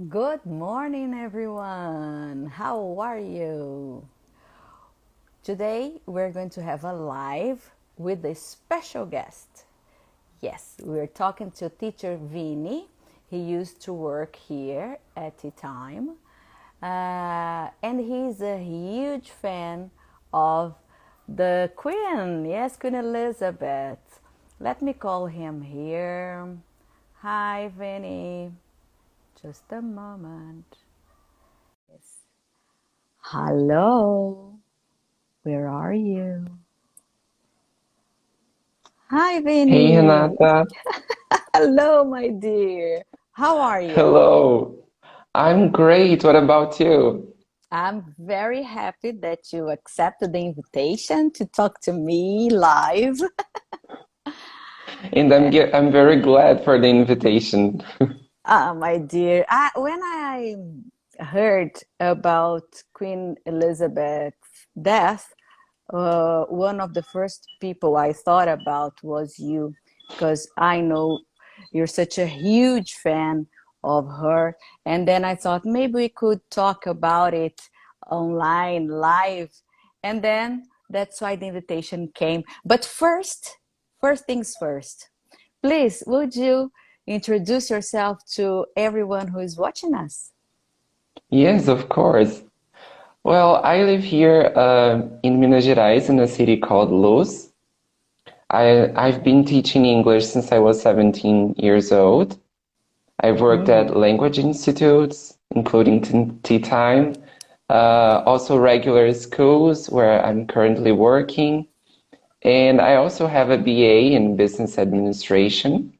Good morning, everyone. How are you? Today we're going to have a live with a special guest. Yes, we're talking to teacher Vini. He used to work here at Tea Time, and he's a huge fan of the Queen. Yes, Queen Elizabeth. Let me call him here. Hi, Vinny. Just a moment. Hello, where are you? Hi, Hey Vinny. Renata, Hello, my dear. How are you? hello. I'm great. What about you? I'm very happy that you accepted the invitation to talk to me live. And I'm very glad for the invitation. My dear, when I heard about Queen Elizabeth's death, one of the first people I thought about was you, because I know you're such a huge fan of her. And then I thought maybe we could talk about it online, live. And then that's why the invitation came. But first things first. Please, would you introduce yourself to everyone who is watching us? Yes, of course. Well, I live here in Minas Gerais in a city called Luz. I've been teaching English since I was 17 years old. I've worked at Mhm. language institutes, including Tea Time, also regular schools where I'm currently working. And I also have a BA in business administration,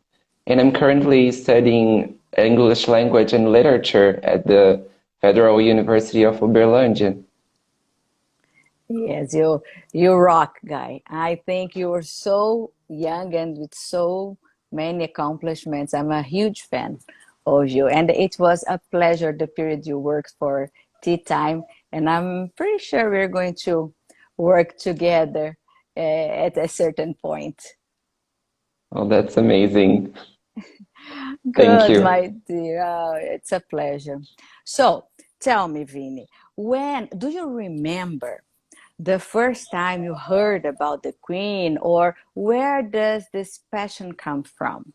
and I'm currently studying English language and literature at the Federal University of Uberlândia. Yes, you rock, guy. I think you're so young and with so many accomplishments. I'm a huge fan of you, and it was a pleasure the period you worked for Tea Time, and I'm pretty sure we're going to work together at a certain point. Oh, that's amazing. Thank Good, you. my dear. Oh, it's a pleasure. So, tell me, Vini, when do you remember the first time you heard about the Queen, or where does this passion come from?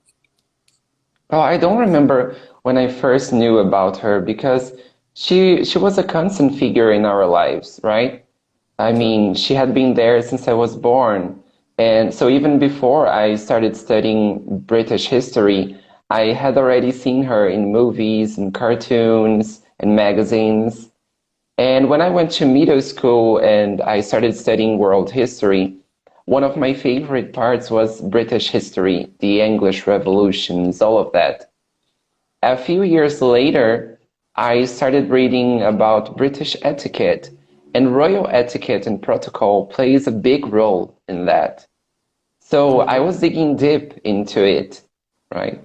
Well, I don't remember when I first knew about her because she was a constant figure in our lives, right? I True. mean, she had been there since I was born. And so even before I started studying British history, I had already seen her in movies and cartoons and magazines. And when I went to middle school and I started studying world history, one of my favorite parts was British history, the English revolutions, all of that. A few years later, I started reading about British etiquette, and royal etiquette and protocol plays a big role in that. So I Yeah. was digging deep into it, right?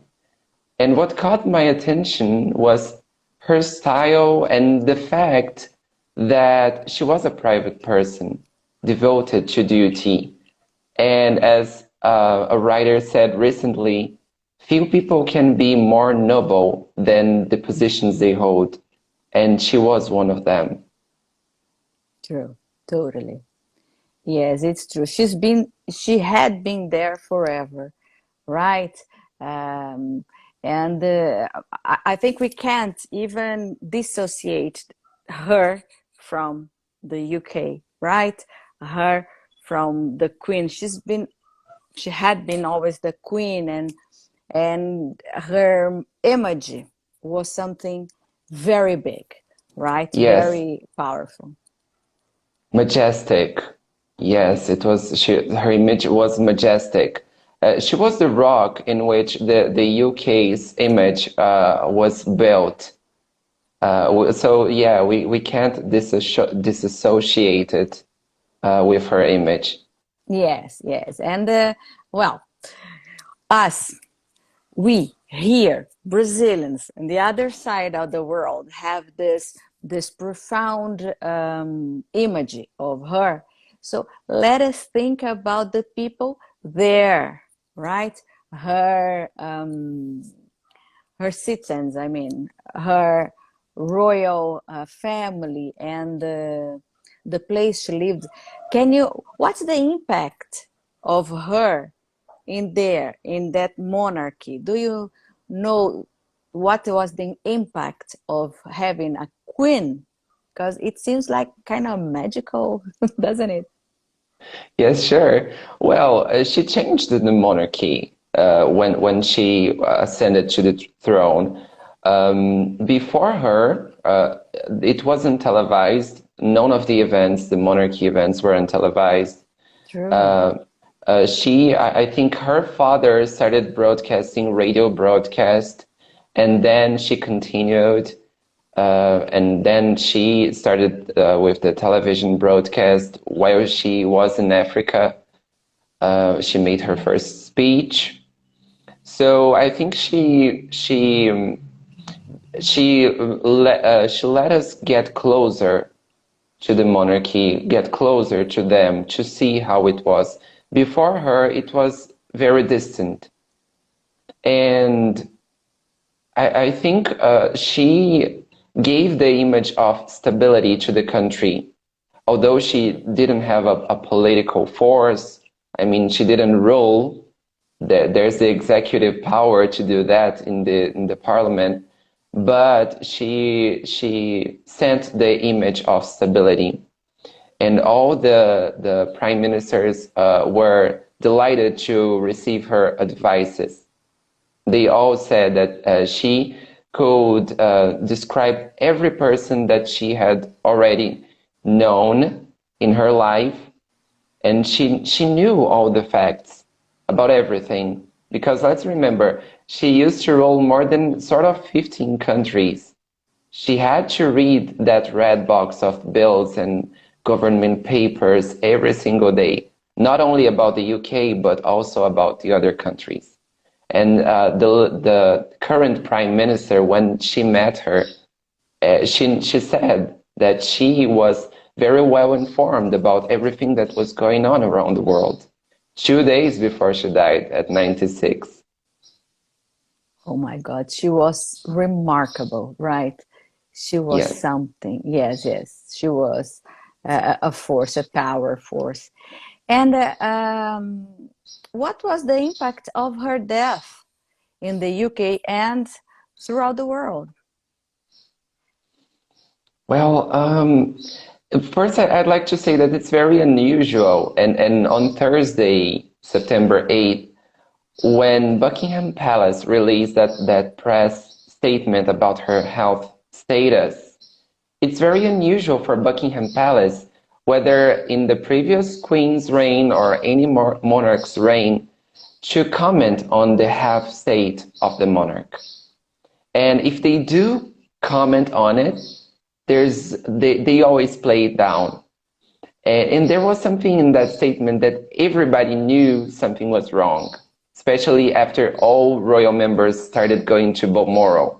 And what caught my attention was her style and the fact that she was a private person devoted to duty. And as a writer said recently, few people can be more noble than the positions they hold. And she was one of them. True. Totally. Yes, it's true. She had been there forever, right? Um, and I think we can't even dissociate her from the UK, right? Her from the Queen. She had been always the Queen, and her image was something very big, right? Yes, Very powerful. majestic. Yes, it was her image was majestic. She was the rock in which the UK's image was built. So yeah, we can't disassociate it with her image. Yes, yes. And well, us, we here, Brazilians, on the other side of the world, have this profound image of her. So let us think about the people there, right? Her her citizens, I mean, her royal family and the place she lived. What's the impact of her in that monarchy? Do you know what was the impact of having a queen? Because it seems like kind of magical, doesn't it? Yes, sure. Well, she changed the monarchy when she ascended to the throne. Before her, it wasn't televised. None of the events, the monarchy events, were televised. True. I think her father started broadcasting radio broadcast, and then she continued, and then she started with the television broadcast while she was in Africa. She made her first speech. So I think she let us get closer to the monarchy, get closer to them, to see how it was. Before her, it was very distant. And I think she gave the image of stability to the country. Although she didn't have a political force, I mean, she didn't rule. There's the executive power to do that in the parliament, but she sent the image of stability, and all the prime ministers were delighted to receive her advices. They all said that she could describe every person that she had already known in her life, and she knew all the facts about everything. Because let's remember, she used to rule more than sort of 15 countries. She had to read that red box of bills and government papers every single day, not only about the UK, but also about the other countries. And the current prime minister, when she met her, she said that she was very well informed about everything that was going on around the world. 2 days before she died at 96. Oh my God, she was remarkable, right? She was Yes. something. Yes, yes, she was a force, a power force. And what was the impact of her death in the UK and throughout the world? Well, first I'd like to say that it's very unusual. And on Thursday, September 8th, when Buckingham Palace released that press statement about her health status, it's very unusual for Buckingham Palace, whether in the previous queen's reign or any monarch's reign, to comment on the health state of the monarch. And if they do comment on it, they always play it down. And there was something in that statement that everybody knew something was wrong, especially after all royal members started going to Balmoral.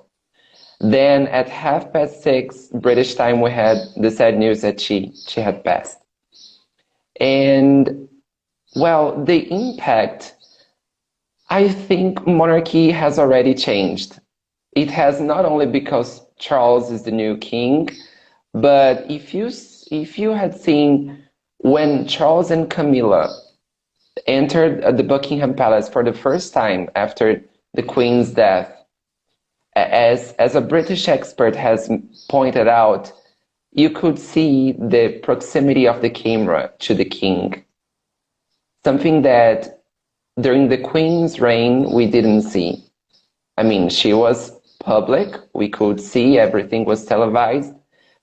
Then at 6:30 British time, we had the sad news that she had passed. And well, the impact, I think monarchy has already changed. It has, not only because Charles is the new king, but if you had seen when Charles and Camilla entered the Buckingham Palace for the first time after the Queen's death, as a British expert has pointed out, you could see the proximity of the camera to the king. Something that during the Queen's reign we didn't see. I mean, she was public, we could see, everything was televised,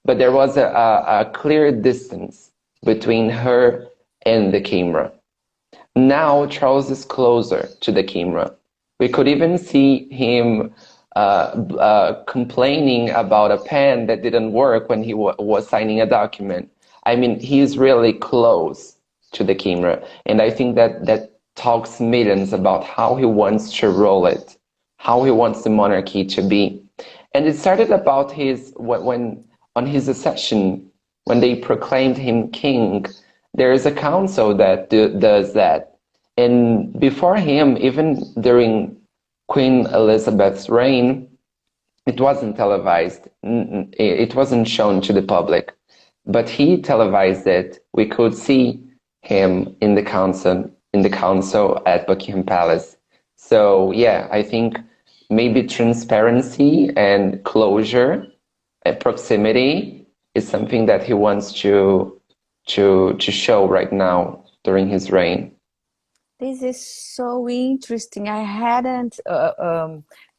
but there was a clear distance between her and the camera. Now Charles is closer to the camera. We could even see him complaining about a pen that didn't work when he was signing a document. I mean, he's really close to the camera, and I think that talks millions about how he wants to roll it, how he wants the monarchy to be. And it started about when on his accession, when they proclaimed him king, there is a council that does that. And before him, even during Queen Elizabeth's reign, it wasn't televised. It wasn't shown to the public, but he televised it. We could see him in the council at Buckingham Palace. So yeah, I think maybe transparency and closure and proximity is something that he wants to show right now during his reign. This is so interesting. I hadn't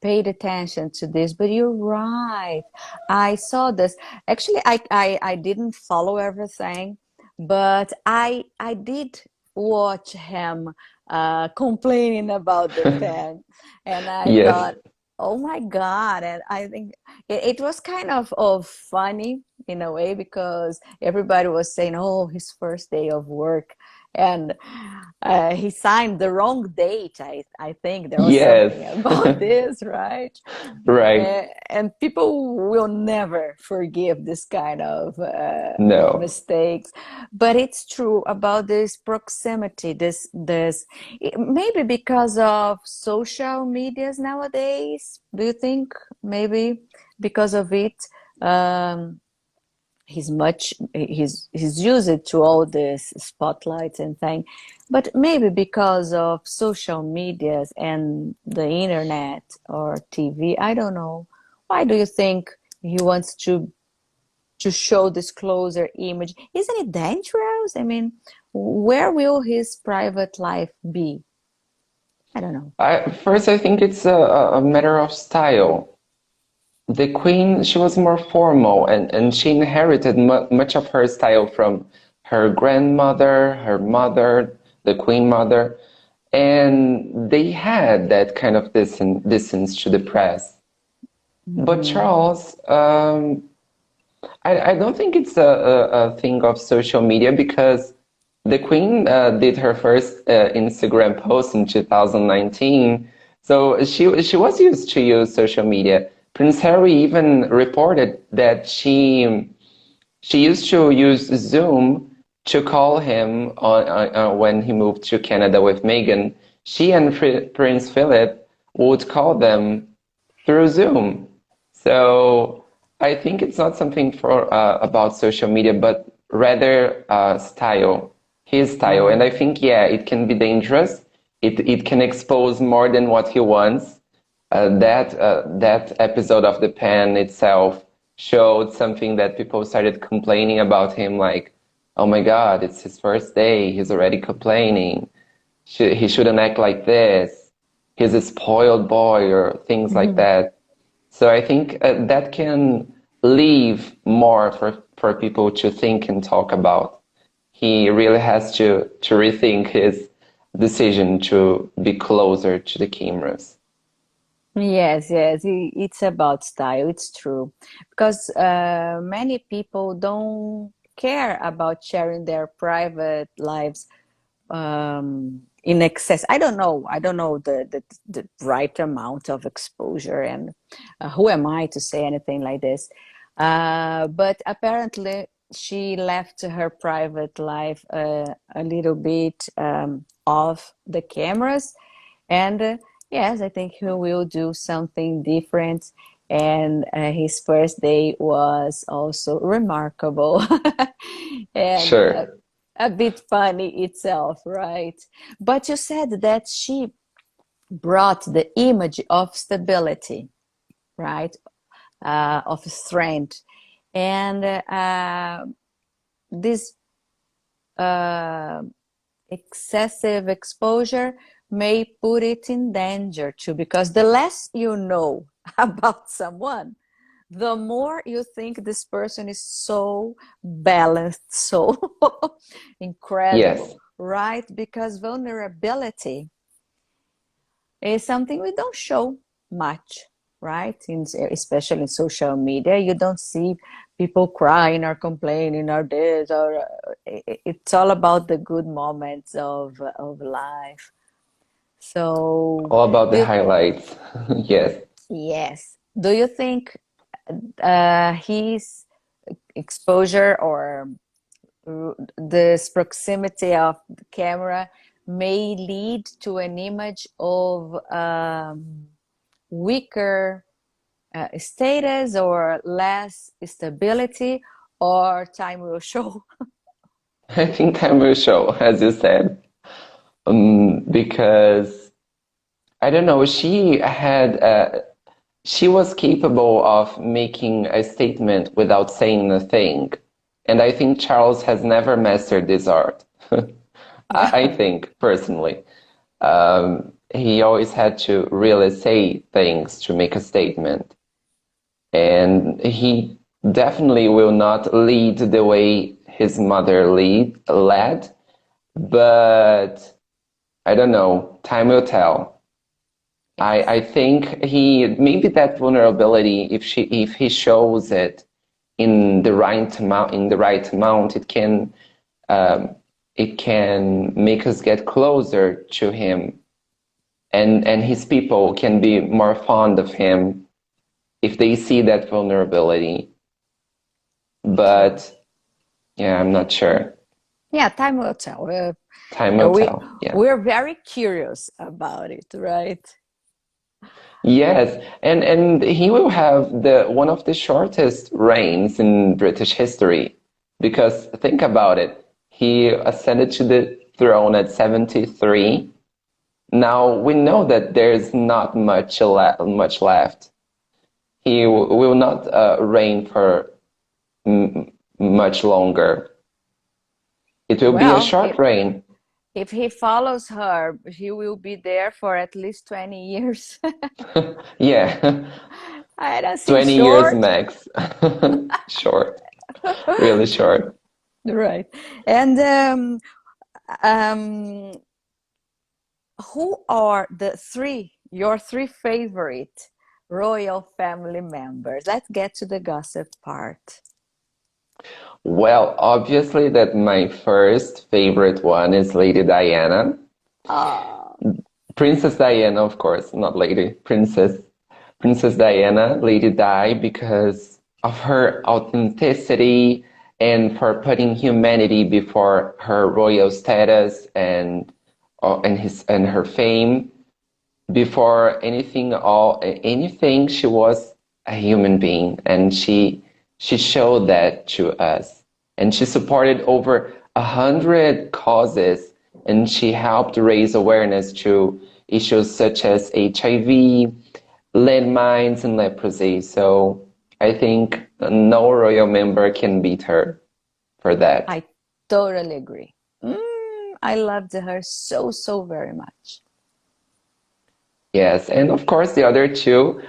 paid attention to this, but you're right. I saw this. Actually, I didn't follow everything, but I did watch him complaining about the pen, and I Yes, thought, oh my God. And I think it was kind of funny in a way because everybody was saying, oh, his first day of work. And he signed the wrong date. I think there was yes, something about this, right? right. And people will never forgive this kind of No. mistakes. But it's true about this proximity. This maybe because of social medias nowadays. Do you think maybe because of it? Um, he's used to all this spotlights and thing, but maybe because of social medias and the internet or TV, I don't know. Why do you think he wants to show this closer image? Isn't it dangerous? I mean, where will his private life be? I don't know. First, I think it's a matter of style. The queen, she was more formal and she inherited mu much of her style from her grandmother, her mother, the queen mother, and they had that kind of distance to the press. But Mhm. Charles, I don't think it's a thing of social media because the Queen did her first Instagram post in 2019. So she was used to use social media. Prince Harry even reported that she used to use Zoom to call him when he moved to Canada with Meghan. She and Prince Philip would call them through Zoom. So I think it's not something for about social media, but rather style, his style. And Oh. I think, yeah, it can be dangerous. It can expose more than what he wants. That episode of The Pen itself showed something that people started complaining about him, like, oh my God, it's his first day. He's already complaining. He shouldn't act like this. He's a spoiled boy or things like that. So I think that can leave more for people to think and talk about. He really has to rethink his decision to be closer to the cameras. Yes, yes, it's about style. It's true because many people don't care about sharing their private lives in excess. I don't know. I don't know the right amount of exposure, and who am I to say anything like this? But apparently, she left her private life a little bit off the cameras, and yes, I think he will do something different. And his first day was also remarkable and Sure. a bit funny itself, right? But you said that she brought the image of stability, right? Of strength. And this uh, excessive exposure may put it in danger too, because the less you know about someone, the more you think this person is so balanced, so incredible, Yes. right? Because vulnerability is something we don't show much, right? Especially in social media, you don't see people crying or complaining or this, or it's all about the good moments of life. So, All about the do highlights. Yes. yes. Do you think his exposure or this proximity of the camera may lead to an image of weaker status or less stability, or time will show? I think time will show, as you said, because I don't know, she was capable of making a statement without saying a thing. And I think Charles has never mastered this art. I think, personally. He always had to really say things to make a statement. And he definitely will not lead the way his mother led, but I don't know, time will tell. I think maybe that vulnerability, if he shows it in the right amount, it can make us get closer to him, and his people can be more fond of him if they see that vulnerability. But yeah, I'm not sure. Yeah, time will tell. Time will tell. Yeah. We're very curious about it, right? Yes, and he will have one of the shortest reigns in British history, because think about it. He ascended to the throne at 73. Now we know that there's not much left. He will not reign for much longer. It will be a short reign. If he follows her, he will be there for at least 20 years. Yeah. I don't see 20 short. years max. Short. Really short. Right. And who are your three favorite royal family members? Let's get to the gossip part. Well, obviously that my first favorite one is Lady Diana. Oh, Princess Diana, of course, not lady, princess. Princess Diana, Lady Di, because of her authenticity and for putting humanity before her royal status and her fame. Before anything, she was a human being, and she showed that to us. And she supported over 100 causes, and she helped raise awareness to issues such as HIV, landmines, and leprosy. So I think no royal member can beat her for that. I totally agree. I loved her so, so very much. Yes, and of course the other two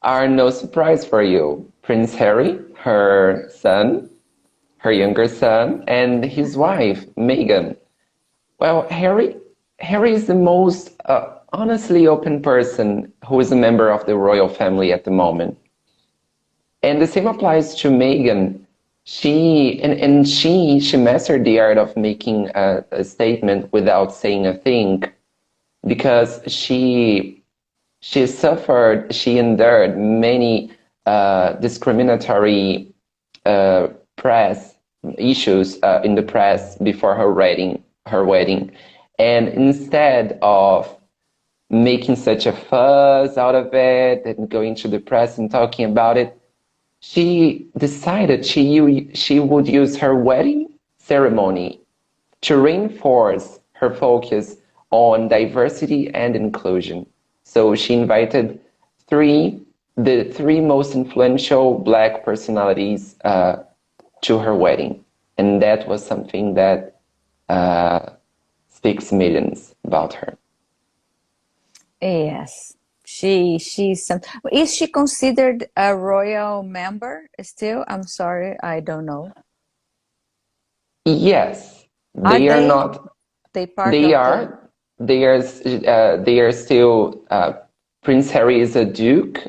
are no surprise for you. Prince Harry, her son, her younger son, and his wife, Meghan. Well, Harry is the most honestly open person who is a member of the royal family at the moment. And the same applies to Meghan. She mastered the art of making a statement without saying a thing, because she endured many discriminatory press issues in the press before her wedding. And instead of making such a fuss out of it and going to the press and talking about it, she decided she would use her wedding ceremony to reinforce her focus on diversity and inclusion. So she invited the three most influential Black personalities to her wedding. And that was something that speaks millions about her. Yes. Is she considered a royal member still? I'm sorry, I don't know. Yes, Are they are not. They are. They are still. Prince Harry is a Duke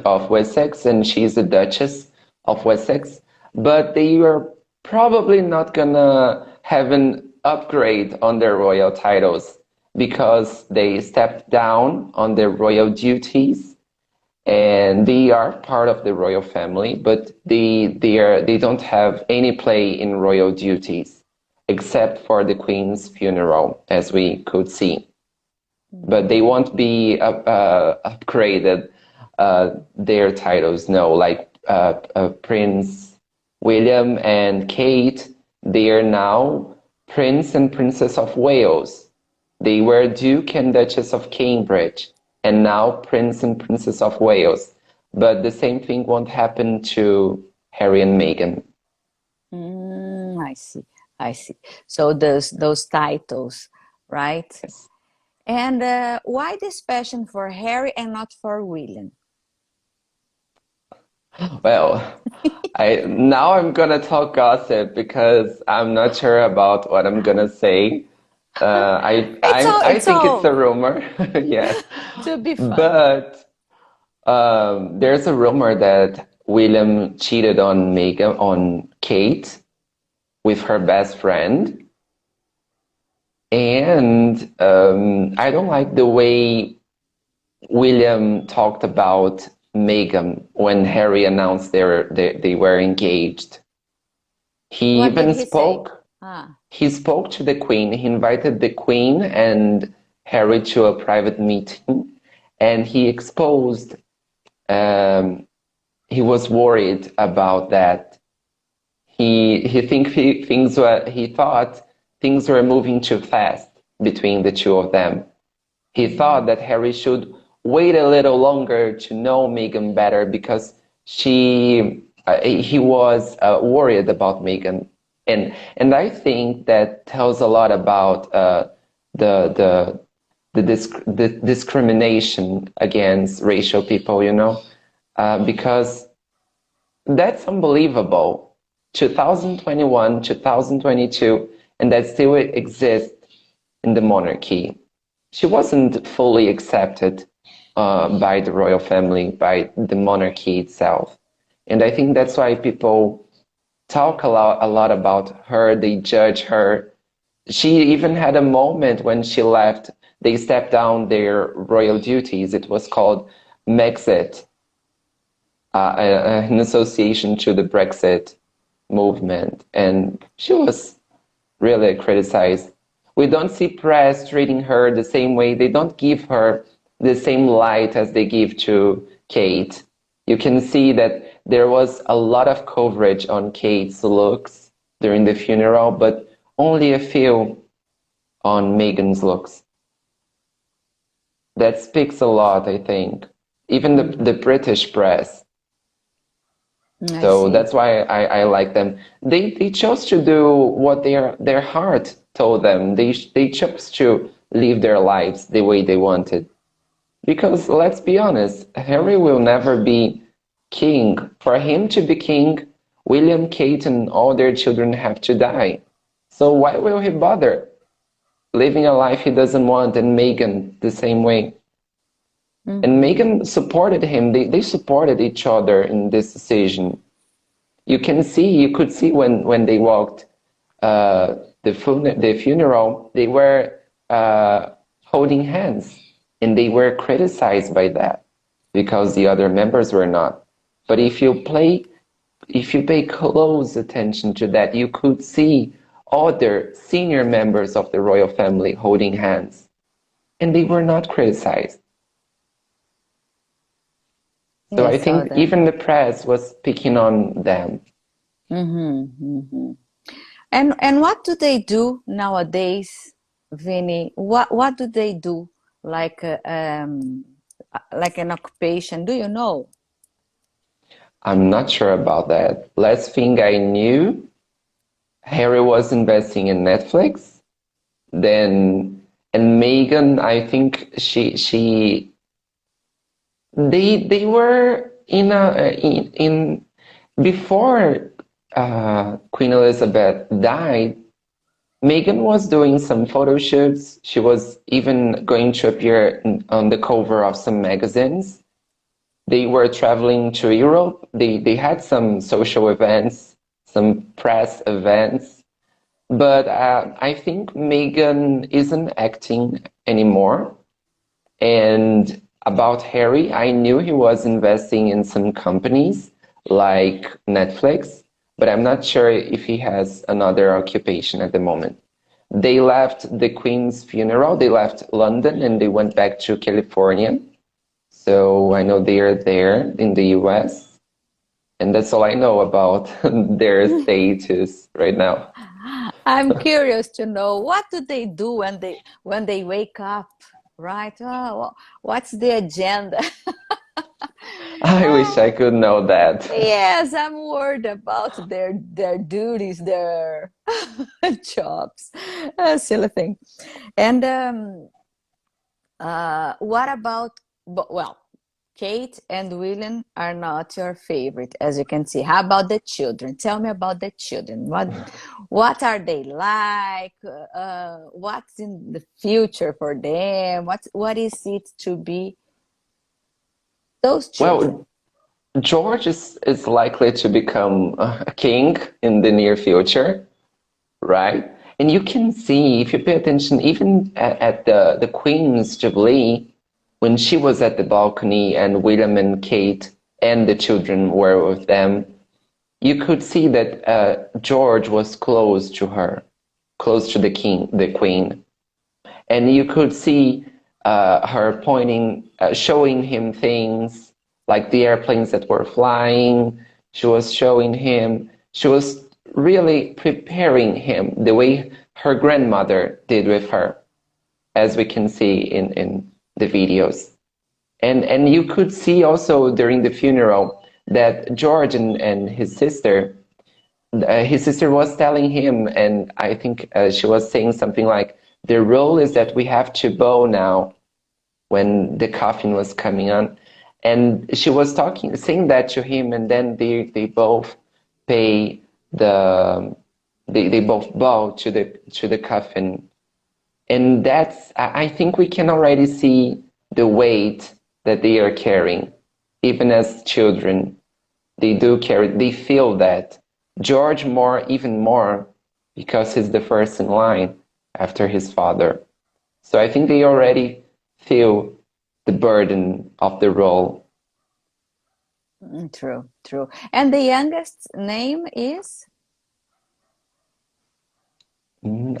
of Wessex, and she's a Duchess of Wessex. But they are probably not gonna have an upgrade on their royal titles, because they stepped down on their royal duties, and they are part of the royal family, but they don't have any play in royal duties, except for the Queen's funeral, as we could see. But they won't be upgraded their titles. No, like Prince William and Kate, they are now Prince and Princess of Wales. They were Duke and Duchess of Cambridge, and now Prince and Princess of Wales. But the same thing won't happen to Harry and Meghan. I see. I see. So those titles, right? Yes. And why this passion for Harry and not for William? Well, now I'm gonna talk gossip because I'm not sure about what I'm gonna say. I It's think it's all a rumor, yes. to be fun. But there's a rumor that William cheated on Kate with her best friend, and I don't like the way William talked about Meghan when Harry announced they were engaged. He What did even he say? spoke. Ah, He spoke to the Queen. He invited the Queen and Harry to a private meeting, and he exposed. He was worried about that. He thought things were moving too fast between the two of them. He thought that Harry should wait a little longer to know Meghan better because he was worried about Meghan, and I think that tells a lot about the the discrimination against racial people, because that's unbelievable. 2021, 2022, and that still exists in the monarchy. She wasn't fully accepted by the royal family, by the monarchy itself. And I think that's why people talk a lot about her, they judge her. She even had a moment when she left, they stepped down their royal duties. It was called Megxit, an association to the Brexit movement. And she was really criticized. We don't see press treating her the same way. They don't give her the same light as they give to Kate. You can see that there was a lot of coverage on Kate's looks during the funeral, but only a few on Meghan's looks. That speaks a lot, I think. Even the British press. I So see. that's why I like them. They chose to do what their heart told them. They chose to live their lives the way they wanted. Because let's be honest, Harry will never be king. For him to be king, William, Kate, and all their children have to die. So why will he bother living a life he doesn't want, and Meghan the same way? And Meghan supported him. They supported each other in this decision. You could see when they walked the funeral, they were holding hands, and they were criticized by that because the other members were not. But if you pay close attention to that, you could see other senior members of the royal family holding hands, and they were not criticized. So Yeah, I I saw think that. even the press was picking on them. And what do they do nowadays, Vinny? What do they do like an occupation? Do you know? I'm not sure about that. Last thing I knew, Harry was investing in Netflix. Then, and Meghan, I think they were in before Queen Elizabeth died. Meghan was doing some photo shoots. She was even going to appear on the cover of some magazines. They were traveling to Europe. They had some social events, some press events. But I think Meghan isn't acting anymore. And about Harry, I knew he was investing in some companies like Netflix, but I'm not sure if he has another occupation at the moment. They left the Queen's funeral, they left London and they went back to California. So I know they are there in the US, and that's all I know about their status right now. I'm curious to know what do they do when they wake up, right? Oh, what's the agenda? I wish I Oh, could know that. yes, I'm worried about their duties, their jobs. Silly thing. And what about, well, Kate and William are not your favorite, as you can see. How about the children? Tell me about the children. What are they like? What's in the future for them? What is it to be those children? Well, George is likely to become a king in the near future, right? And you can see, if you pay attention, even at the Queen's Jubilee, when she was at the balcony and William and Kate and the children were with them, you could see that George was close to her, close to the Queen. And you could see her pointing, showing him things like the airplanes that were flying. She was showing him, she was really preparing him the way her grandmother did with her, as we can see in the videos. And you could see also during the funeral that George and his sister was telling him, and I think she was saying something like, the rule is that we have to bow now, when the coffin was coming on. And she was saying that to him, and then they both pay they both bow to the coffin. And that's, I think we can already see the weight that they are carrying. Even as children, they feel that. George even more, because he's the first in line after his father. So I think they already feel the burden of the role. True, true. And the youngest name is?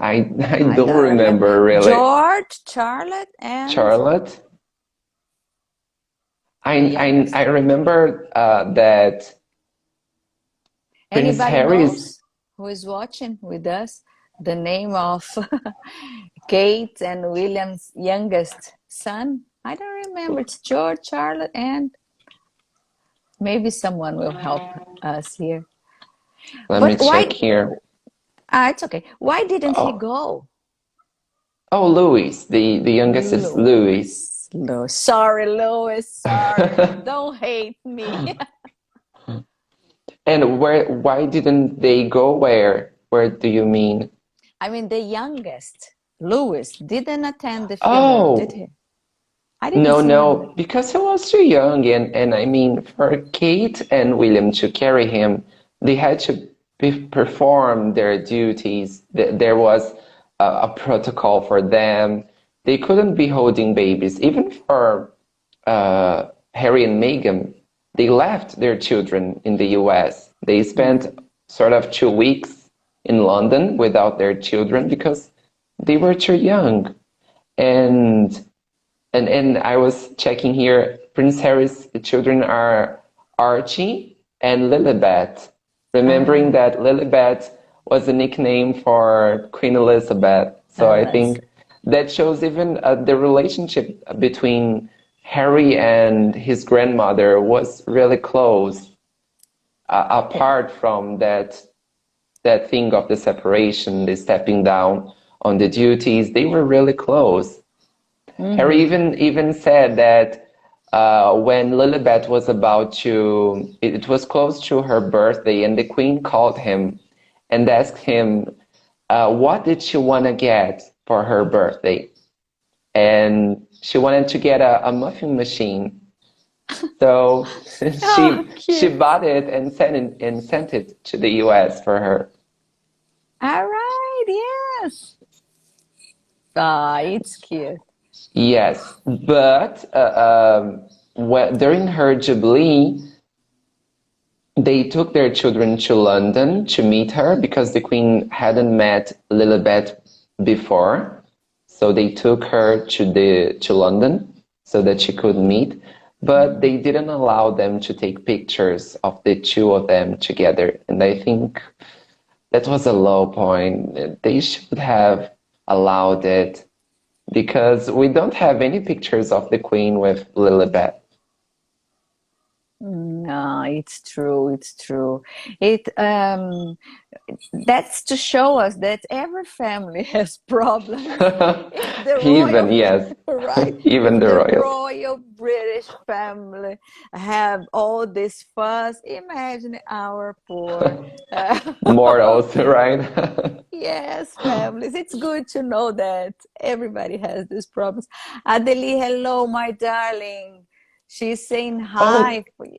I I don't don't remember. remember really. George, Charlotte, and Charlotte? the youngest. I remember that Prince Anybody Harry is. knows who is watching with us the name of Kate and William's youngest son? I don't remember. It's George, Charlotte, and maybe someone will help us here. Let me But check why? here. It's okay. Why didn't he Oh, go? oh, Louis. The youngest is Louis. Louis. Sorry, Louis. Sorry. Don't hate me. And why didn't they go where? Where do you mean? I mean, the youngest, Louis, didn't attend the funeral, did Oh, he? I didn't no, see him. no, because he was too young, and I mean, for Kate and William to carry him, they had to perform their duties. There was a protocol for them. They couldn't be holding babies. Even for Harry and Meghan, they left their children in the US. They spent sort of 2 weeks in London without their children because they were too young. And and I was checking here, Prince Harry's children are Archie and Lilibet, remembering Ah, that Lilibet was a nickname for Queen Elizabeth. So I that's think that shows even the relationship between Harry and his grandmother was really close, yeah. apart from that thing of the separation, the stepping down on the duties. They were really close. Harry Mm-hmm. even said that when Lilibet was about to, it was close to her birthday, and the Queen called him and asked him, what did she want to get for her birthday? And she wanted to get a muffin machine. So Oh, she cute. bought it and sent it to the US for her. All right, yes. Ah, it's cute. Yes, but during her Jubilee, they took their children to London to meet her because the Queen hadn't met Lilibet before. So they took her to London so that she could meet. but they didn't allow them to take pictures of the two of them together. And I think that was a low point. They should have allowed it because we don't have any pictures of the Queen with Lilibet. No, it's true. It's true. It That's to show us that every family has problems. If the Even, royal, yes, right? even If the the royals. royal British family have all this fuss, imagine our poor, Mortals, right? yes, families. It's good to know that everybody has these problems. Adelie, hello, my darling. She's saying Oh, hi for you.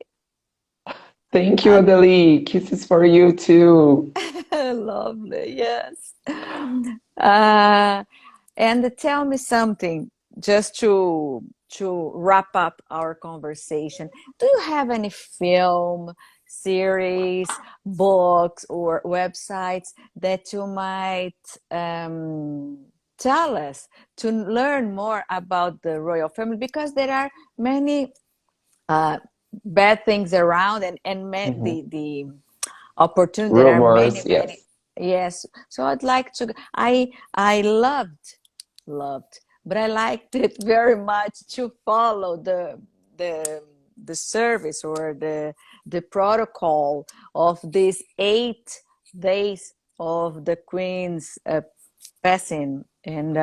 thank you, Adelie. Kisses for you too. Lovely, yes. Uh, and tell me something, just to wrap up our conversation. Do you have any film, series, books, or websites that you might tell us to learn more about the royal family? Because there are many uh, bad things around, and Mhm. the opportunity. There are many, Rumors, many. yes. Yes. So I'd like to. I loved, but I liked it very much to follow the the service or the protocol of these 8 days of the Queen's passing, and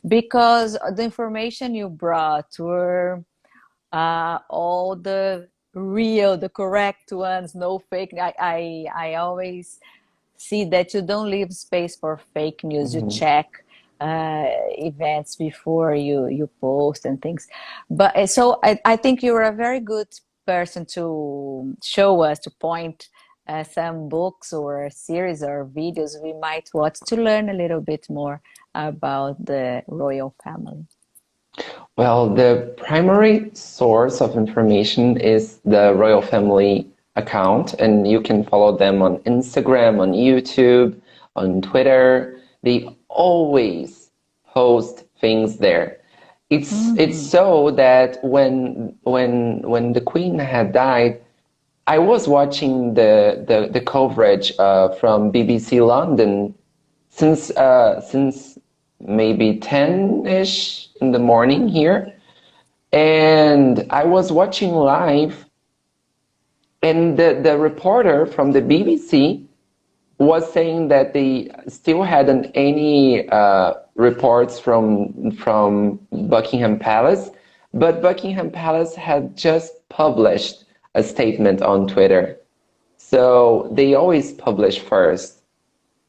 because the information you brought were all the real, the correct ones, no fake. I always see that you don't leave space for fake news. You Mhm. check events before you post and things. But so I think you're a very good person to show us, to point some books or series or videos we might watch to learn a little bit more about the royal family. Well, the primary source of information is the royal family account, and you can follow them on Instagram, on YouTube, on Twitter. They always post things there. It's Hmm. so that when the Queen had died, I was watching the coverage from BBC London since maybe 10-ish in the morning here, and I was watching live, and the reporter from the BBC was saying that they still hadn't any reports from Buckingham Palace, but Buckingham Palace had just published a statement on Twitter. So they always publish first.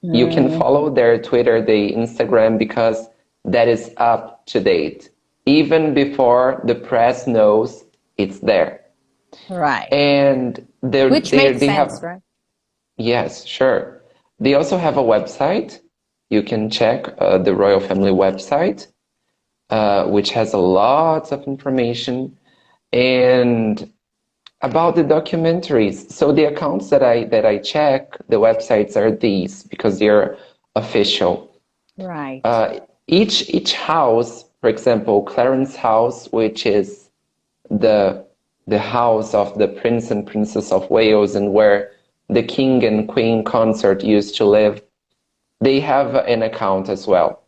You can follow Hmm. their Twitter, their Instagram, because that is up to date. Even before the press knows it's there. Right. And Which makes they sense, have, right? yes, sure. They also have a website. You can check the royal family website, which has a lot of information. And about the documentaries, so the accounts that I check, the websites are these because they're official. Right. Uh, each house, for example, Clarence House, which is the the house of the Prince and Princess of Wales and where the King and Queen consort used to live, they have an account as well.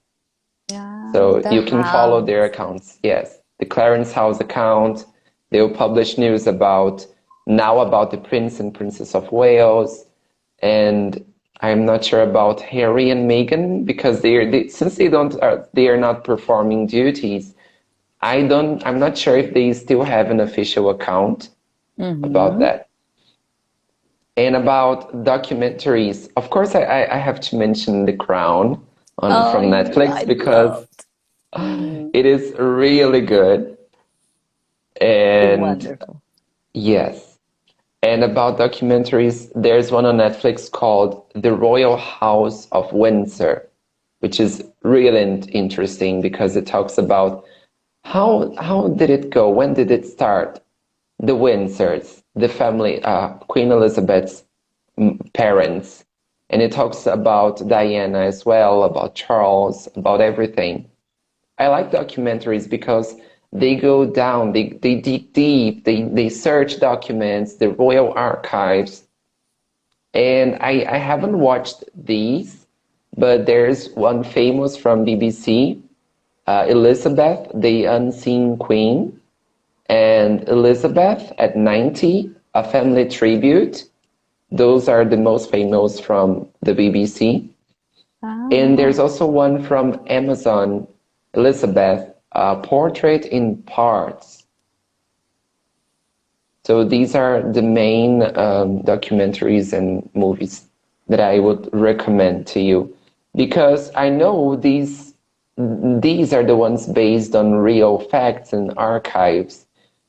Yeah, So the you can follow their house. accounts. Yes, the Clarence House account. They'll publish news about the Prince and Princess of Wales, and I'm not sure about Harry and Meghan because since they are not performing duties. I'm not sure if they still have an official account about Mm-hmm. that. And about documentaries, of course, I have to mention The Crown Oh, from yeah, I Netflix because loved. Mm, it is really good. And wonderful. yes, and about documentaries, there's one on Netflix called The Royal House of Windsor, which is really interesting because it talks about how did it go? When did it start? The Windsors, the family, Queen Elizabeth's parents. And it talks about Diana as well, about Charles, about everything. I like documentaries because they go down, they dig deep, they search documents, the royal archives. And I haven't watched these, but there's one famous from BBC, Elizabeth, the Unseen Queen, and Elizabeth at 90, a family tribute. Those are the most famous from the BBC. And there's Oh. also one from Amazon, Elizabeth, a portrait in parts. So these are the main documentaries and movies that I would recommend to you, because I know these are the ones based on real facts and archives.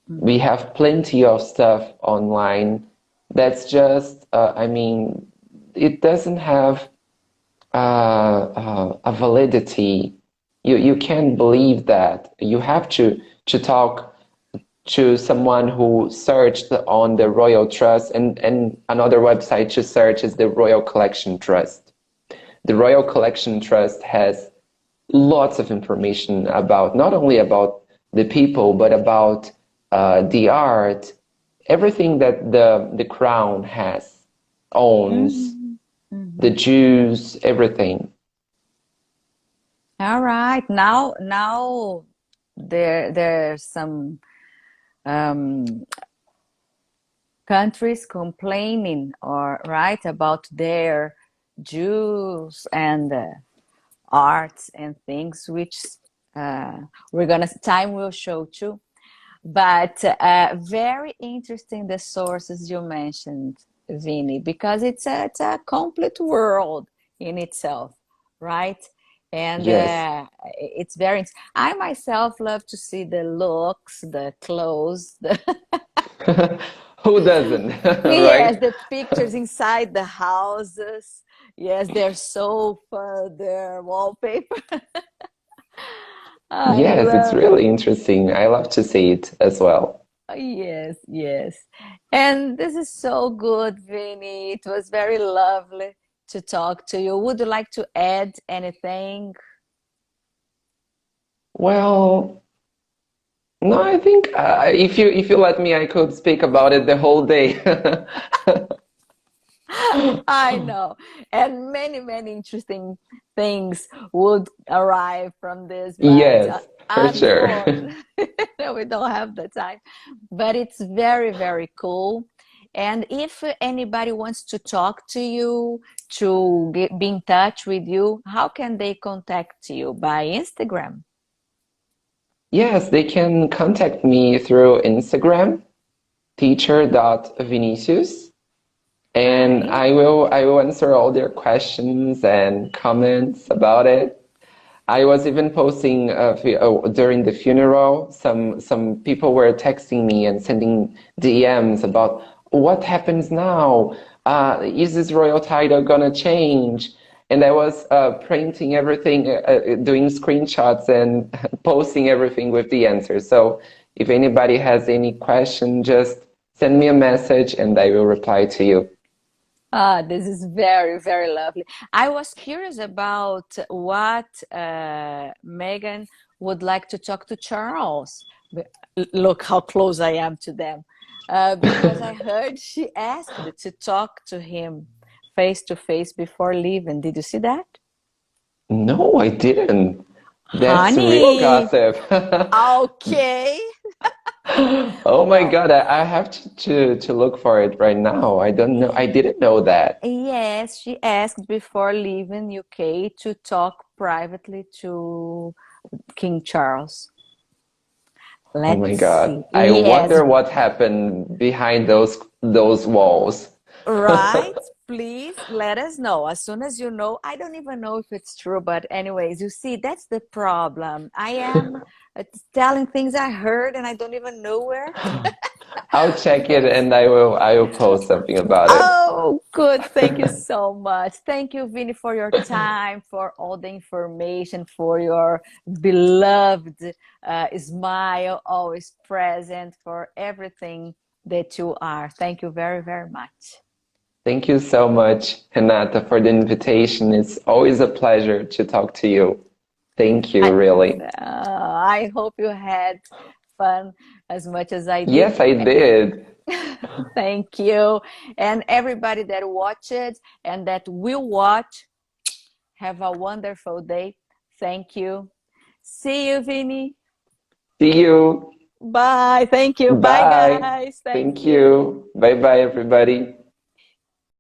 We have plenty of stuff online that's just, I mean, it doesn't have a validity. You can't believe that. You have to talk to someone who searched on the Royal Trust, and another website to search is the Royal Collection Trust. The Royal Collection Trust has lots of information about not only about the people, but about the art, everything that the crown has, owns, Mhm. the Mhm. Jews, everything. All right. Now there's some um, countries complaining or right about their Jews and arts and things, which uh, we're gonna time will show too. But very interesting the sources you mentioned, Vini, because it's a complete world in itself, right? And Yes. it's very. I myself love to see the looks, the clothes, the Who doesn't, yes, right? the pictures inside the houses. Yes, their sofa, their wallpaper. I Yes, it's love. really interesting. I love to see it as well. Yes, yes. And this is so good, Vinny. It was very lovely to talk to you. Would you like to add anything? Well, no, I think if you let me, I could speak about it the whole day. I know. And many, many interesting things would arrive from this, but Yes, for sure. unfortunately, we don't have the time. But it's very, very cool. And if anybody wants to talk to you, to be in touch with you, how can they contact you? By Instagram? Yes, they can contact me through Instagram, teacher.vinicius, and Hi. I will answer all their questions and comments about it. I was even posting during the funeral. Some people were texting me and sending DMs about what happens now. Is this royal title gonna change? And I was printing everything, doing screenshots and posting everything with the answers. So if anybody has any question, just send me a message and I will reply to you. Ah, this is very, very lovely. I was curious about what Megan would like to talk to Charles. Look how close I am to them. Because I heard she asked to talk to him face to face before leaving. Did you see that? No, I didn't. That's real Honey, gossip. okay. Oh my Well, God, I have to look for it right now. I don't know. I didn't know that. yes, she asked before leaving UK to talk privately to King Charles. Oh my Let's God. see. I Yes, wonder what happened behind those walls. right. Please let us know as soon as you know. I don't even know if it's true, but anyways, you see, that's the problem. I am telling things I heard and I don't even know where. I'll check it It's and I will post something about it. oh, good. Thank you so much. Thank you, Vinny, for your time, for all the information, for your beloved smile, always present, for everything that you are. Thank you very, very much. Thank you so much, Renata, for the invitation. It's always a pleasure to talk to you. Thank you, I, really. I hope you had fun as much as I did. Yes, I did. Thank you. And everybody that watched and that will watch, have a wonderful day. Thank you. See you, Vinny. See you. Bye. Thank you. Bye, Bye. guys. Thank Thank you. you. Bye bye, everybody.